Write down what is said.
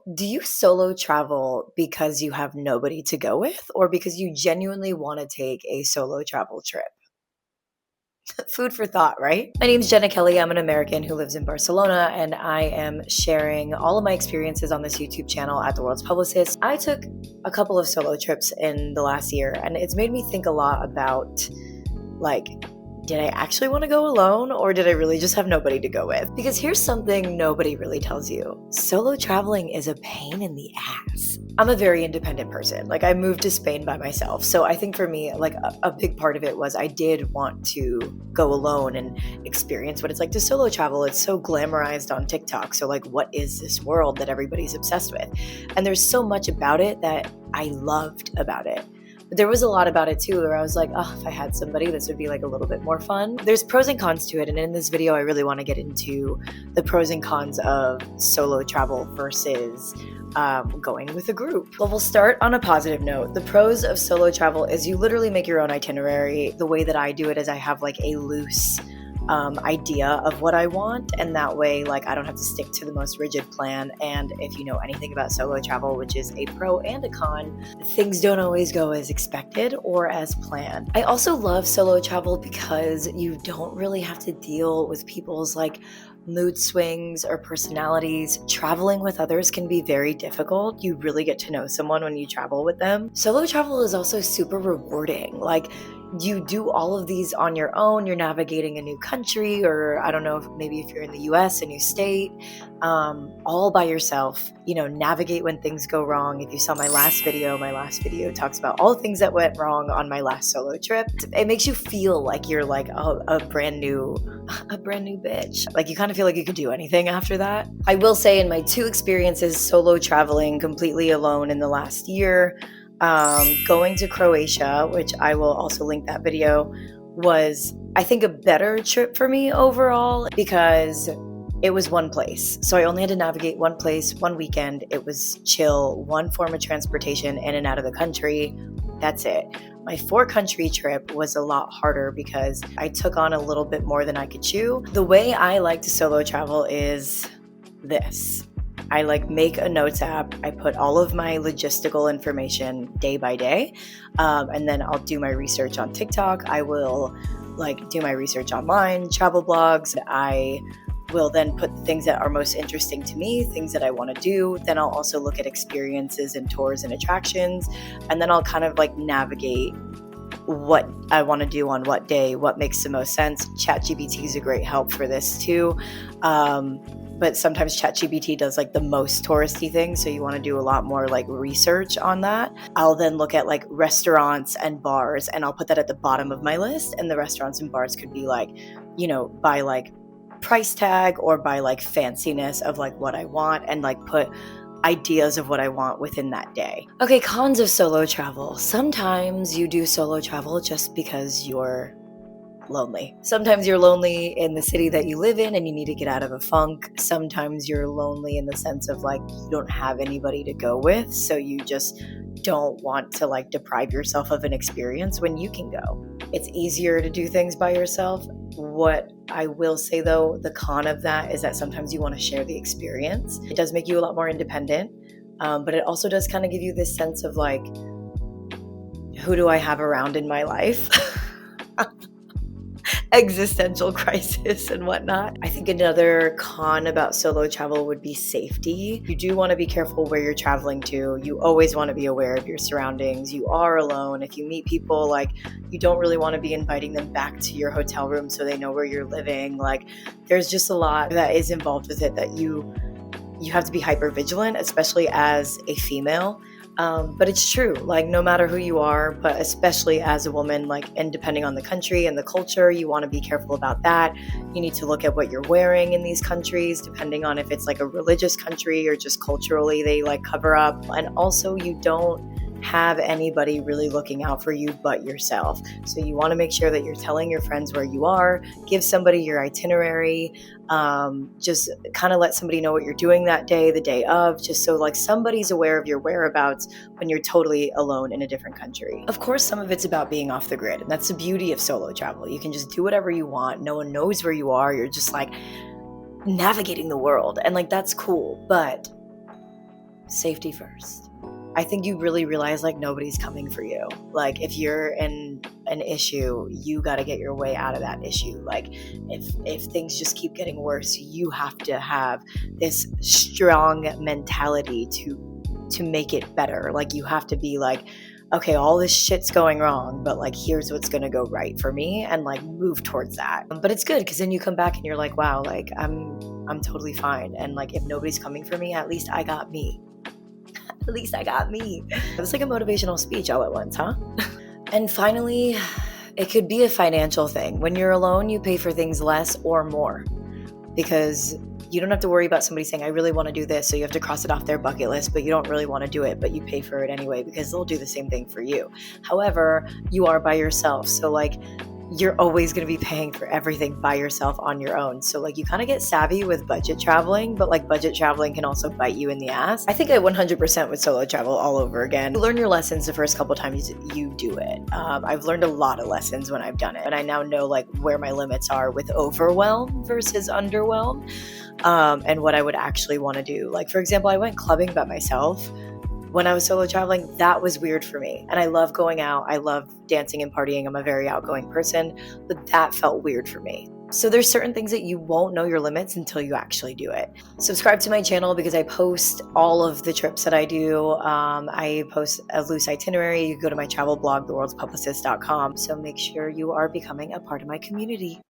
Do you solo travel because you have nobody to go with or because you genuinely want to take a solo travel trip? Food for thought, right? My name's Jenna Kelly. I'm an American who lives in Barcelona, and I am sharing all of my experiences on this YouTube channel at The World's Publicist. I took a couple of solo trips in the last year, and it's made me think a lot about like, did I actually want to go alone or did I really just have nobody to go with? Because here's something nobody really tells you. Solo traveling is a pain in the ass. I'm a very independent person. Like I moved to Spain by myself. So I think for me, like a big part of it was I did want to go alone and experience what it's like to solo travel. It's so glamorized on TikTok. So like, what is this world that everybody's obsessed with? And there's so much about it that I loved about it. But there was a lot about it too where I was like, oh, if I had somebody, this would be like a little bit more fun. There's pros and cons to it. And in this video, I really want to get into the pros and cons of solo travel versus going with a group. But we'll start on a positive note. The pros of solo travel is you literally make your own itinerary. The way that I do it is I have like a loose idea of what I want, and that way like I don't have to stick to the most rigid plan. And if you know anything about solo travel, which is a pro and a con, things don't always go as expected or as planned. I also love solo travel because you don't really have to deal with people's like mood swings or personalities. Traveling with others can be very difficult. You really get to know someone when you travel with them. Solo travel is also super rewarding. Like you do all of these on your own. You're navigating a new country, or I don't know, maybe if you're in the US, a new state, all by yourself, navigate when things go wrong. If you saw my last video talks about all the things that went wrong on my last solo trip. It makes you feel like you're like a brand new bitch. Like you kind of feel like you could do anything after that. I will say in my two experiences solo traveling completely alone in the last year, going to Croatia, which I will also link that video, was I think a better trip for me overall because it was one place. So I only had to navigate one place, one weekend. It was chill, one form of transportation in and out of the country. That's it. My 4-country trip was a lot harder because I took on a little bit more than I could chew. The way I like to solo travel is this. I make a notes app. I put all of my logistical information day by day. And then I'll do my research on TikTok. I will do my research online, travel blogs. I will then put the things that are most interesting to me, things that I want to do. Then I'll also look at experiences and tours and attractions. And then I'll kind of navigate what I want to do on what day, what makes the most sense. ChatGPT is a great help for this too. But sometimes ChatGPT does the most touristy things. So you want to do a lot more research on that. I'll then look at restaurants and bars, and I'll put that at the bottom of my list. And the restaurants and bars could be by price tag or by fanciness of what I want, and put ideas of what I want within that day. Okay, cons of solo travel. Sometimes you do solo travel just because you're lonely. Sometimes you're lonely in the city that you live in and you need to get out of a funk. Sometimes you're lonely in the sense of you don't have anybody to go with, so you just don't want to deprive yourself of an experience when you can go. It's easier to do things by yourself. What I will say though, the con of that is that sometimes you want to share the experience. It does make you a lot more independent, but it also does kind of give you this sense of who do I have around in my life? Existential crisis and whatnot. I think another con about solo travel would be safety. You do want to be careful where you're traveling to. You always want to be aware of your surroundings. You are alone. If you meet people, you don't really want to be inviting them back to your hotel room so they know where you're living. There's just a lot that is involved with it that you have to be hyper vigilant, especially as a female. But it's true, no matter who you are, but especially as a woman, and depending on the country and the culture, you want to be careful about that. You need to look at what you're wearing in these countries, depending on if it's a religious country or just culturally they cover up. And also you don't have anybody really looking out for you but yourself. So you want to make sure that you're telling your friends where you are, give somebody your itinerary, just kind of let somebody know what you're doing that day, the day of, just so somebody's aware of your whereabouts when you're totally alone in a different country. Of course, some of it's about being off the grid, and that's the beauty of solo travel. You can just do whatever you want. No one knows where you are. You're just navigating the world, and that's cool. But Safety first. I think you really realize like nobody's coming for you. Like if you're in an issue, you got to get your way out of that issue. Like if things just keep getting worse, you have to have this strong mentality to make it better. Like you have to be like, okay, all this shit's going wrong, but like here's what's going to go right for me, and like move towards that. But it's good cuz then you come back and you're like, wow, like I'm totally fine, and like if nobody's coming for me, at least I got me. At least I got me. It was like a motivational speech all at once, huh? And finally, it could be a financial thing. When you're alone, you pay for things less or more because you don't have to worry about somebody saying, I really want to do this. So you have to cross it off their bucket list, but you don't really want to do it, but you pay for it anyway because they'll do the same thing for you. However, you are by yourself. So like you're always going to be paying for everything by yourself on your own. So like you kind of get savvy with budget traveling, but like budget traveling can also bite you in the ass. I think I 100% would solo travel all over again. You learn your lessons the first couple times you do it. I've learned a lot of lessons when I've done it, and I now know like where my limits are with overwhelm versus underwhelm, and what I would actually want to do. Like for example, I went clubbing by myself. When I was solo traveling, that was weird for me. And I love going out. I love dancing and partying. I'm a very outgoing person, but that felt weird for me. So there's certain things that you won't know your limits until you actually do it. Subscribe to my channel because I post all of the trips that I do. I post a loose itinerary. You can go to my travel blog, theworldspublicist.com. So make sure you are becoming a part of my community.